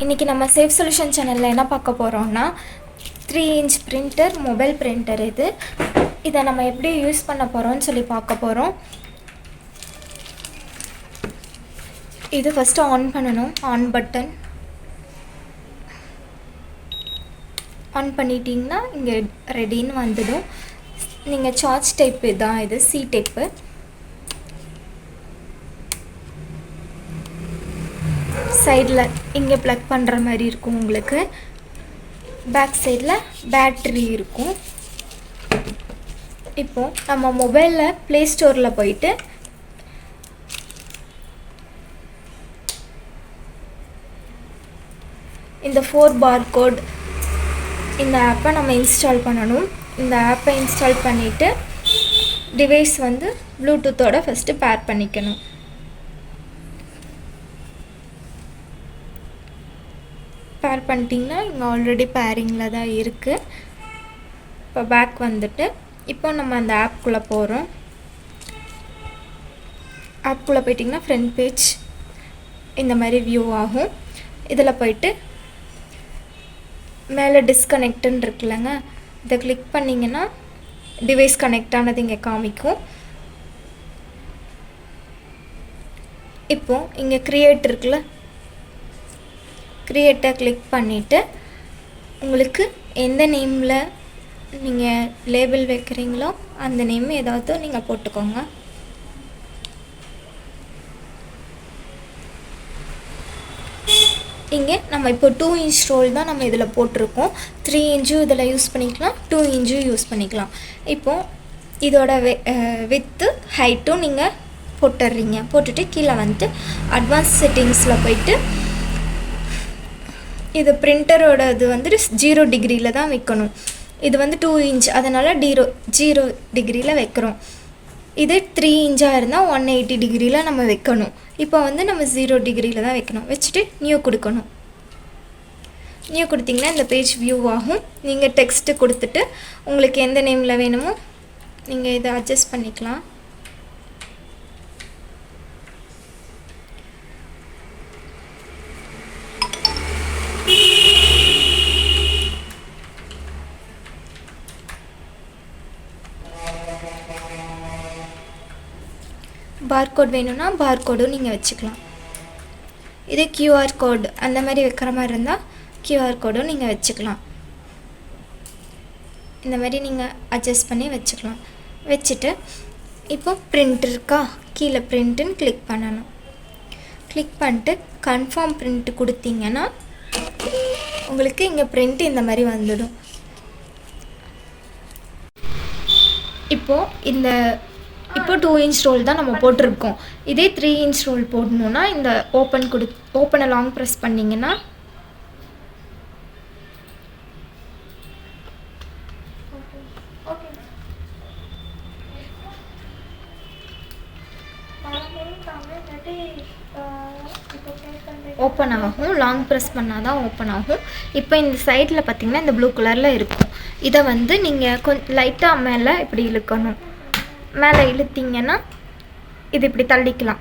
இன்றைக்கி நம்ம safe solution சேனலில் என்ன பார்க்க போகிறோம்னா 3-inch பிரிண்டர் மொபைல் பிரிண்டர் இதை நம்ம எப்படி யூஸ் பண்ண போகிறோம்னு சொல்லி பார்க்க போகிறோம். இது ஃபஸ்ட்டு ஆன் பண்ணணும். ஆன் பட்டன் ஆன் பண்ணிட்டீங்கன்னா இங்கே ரெடின்னு வந்துடும். நீங்கள் சார்ஜ் டைப்பு தான், இது சி டைப்பு. சைடில் இங்கே ப்ளக் பண்ணுற மாதிரி இருக்கும். உங்களுக்கு பேக் சைடில் பேட்ரி இருக்கும். இப்போது நம்ம மொபைலில் ப்ளே ஸ்டோரில் போயிட்டு இந்த 4 barcode இந்த ஆப்பை நம்ம இன்ஸ்டால் பண்ணணும். இந்த ஆப்பை இன்ஸ்டால் பண்ணிவிட்டு டிவைஸ் வந்து ப்ளூடூத்தோட ஃபஸ்ட்டு பேர் பண்ணிக்கணும். பேர் பண்ணிட்டிங்கன்னா இங்கே ஆல்ரெடி பேரிங்கில் தான் இருக்குது. இப்போ பேக் வந்துட்டு இப்போ நம்ம அந்த ஆப்குள்ளே போகிறோம். ஆப்குள்ளே போயிட்டிங்கன்னா ஃப்ரண்ட் பேஜ் இந்த மாதிரி வியூ ஆகும். இதில் போயிட்டு மேலே டிஸ்கனெக்டுன்னு இருக்குல்லங்க, இதை கிளிக் பண்ணிங்கன்னா டிவைஸ் கனெக்ட் ஆனது இங்கே காமிக்கும். இப்போது இங்கே க்ரியேட் இருக்குல்ல, க்ரியேட்டை கிளிக் பண்ணிவிட்டு உங்களுக்கு எந்த நேமில் நீங்கள் லேபிள் வைக்கிறீங்களோ அந்த நேம் ஏதாவது நீங்கள் போட்டுக்கோங்க. இங்கே நம்ம இப்போ 2-inch ரோல் தான் நம்ம இதில் போட்டிருக்கோம். 3-inch இதில் யூஸ் பண்ணிக்கலாம், 2-inch யூஸ் பண்ணிக்கலாம். இப்போது இதோட வித்து ஹைட்டும் நீங்கள் போட்டுடுறீங்க. போட்டுட்டு கீழே வந்துட்டு அட்வான்ஸ் செட்டிங்ஸில் போயிட்டு இது பிரிண்டரோட இது வந்து 0 டிகிரியில் தான் வைக்கணும். இது வந்து 2-inch, அதனால் 0 டிகிரியில் வைக்கிறோம். இது 3-inch இருந்தால் 180 டிகிரியில் நம்ம வைக்கணும். இப்போ வந்து நம்ம 0 டிகிரியில் தான் வைக்கணும். வச்சுட்டு நியூ கொடுக்கணும். நியூ கொடுத்திங்கன்னா இந்த பேஜ் வியூ ஆகும். நீங்கள் டெக்ஸ்ட்டு கொடுத்துட்டு உங்களுக்கு எந்த நேமில் வேணுமோ நீங்கள் இதை அட்ஜஸ்ட் பண்ணிக்கலாம். பார்கோட் வேணும்னா பார்கோடும் நீங்கள் வச்சுக்கலாம். இதே QR கோட் அந்த மாதிரி வைக்கிற மாதிரி இருந்தால் QR கோடும் நீங்கள் வச்சுக்கலாம். இந்த மாதிரி நீங்கள் அட்ஜஸ்ட் பண்ணி வச்சுக்கலாம். வச்சுட்டு இப்போ பிரிண்ட் இருக்கா, கீழே பிரிண்ட்டுன்னு கிளிக் பண்ணணும். கிளிக் பண்ணிட்டு கன்ஃபார்ம் பிரிண்ட் கொடுத்தீங்கன்னா உங்களுக்கு இங்கே பிரிண்ட் இந்த மாதிரி வந்துடும். இப்போ 2-inch ரோல் தான் நம்ம போட்டிருக்கோம். இதே 3-inch ரோல் போடணுன்னா இந்த ஓப்பனை லாங் ப்ரெஸ் பண்ணிங்கன்னா ஓப்பன் ஆகும். லாங் ப்ரெஸ் பண்ணால் தான் ஓப்பன் ஆகும். இப்போ இந்த சைடில் பார்த்திங்கன்னா இந்த ப்ளூ கலரில் இருக்கும். இதை வந்து நீங்கள் கொஞ்சம் லைட்டாக மேலே இப்படி இழுக்கணும். மேலே இழுத்திங்கன்னா இது இப்படி தள்ளிக்கலாம்.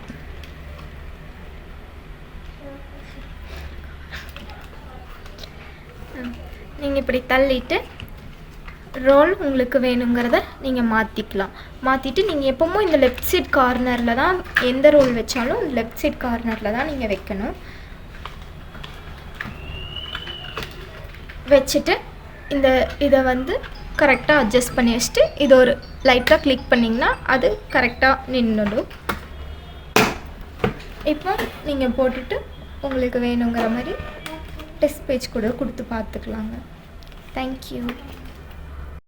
நீங்கள் இப்படி தள்ளிட்டு ரோல் உங்களுக்கு வேணுங்கிறத நீங்கள் மாற்றிக்கலாம். மாற்றிட்டு நீங்கள் எப்போவும் இந்த லெஃப்ட் சைட் கார்னரில் தான் எந்த ரோல் வச்சாலும் லெஃப்ட் சைட் கார்னரில் தான் நீங்கள் வைக்கணும். வச்சுட்டு இதை வந்து கரெக்டாக அட்ஜஸ்ட் பண்ணி வச்சுட்டு இது ஒரு லைட்டாக கிளிக் பண்ணிங்கன்னா அது கரெக்டாக நின்றுடும். இப்போ நீங்கள் போட்டுட்டு உங்களுக்கு வேணுங்கிற மாதிரி டெஸ்ட் பேஜ் கூட கொடுத்து பார்த்துக்கலாங்க. தேங்க்யூ.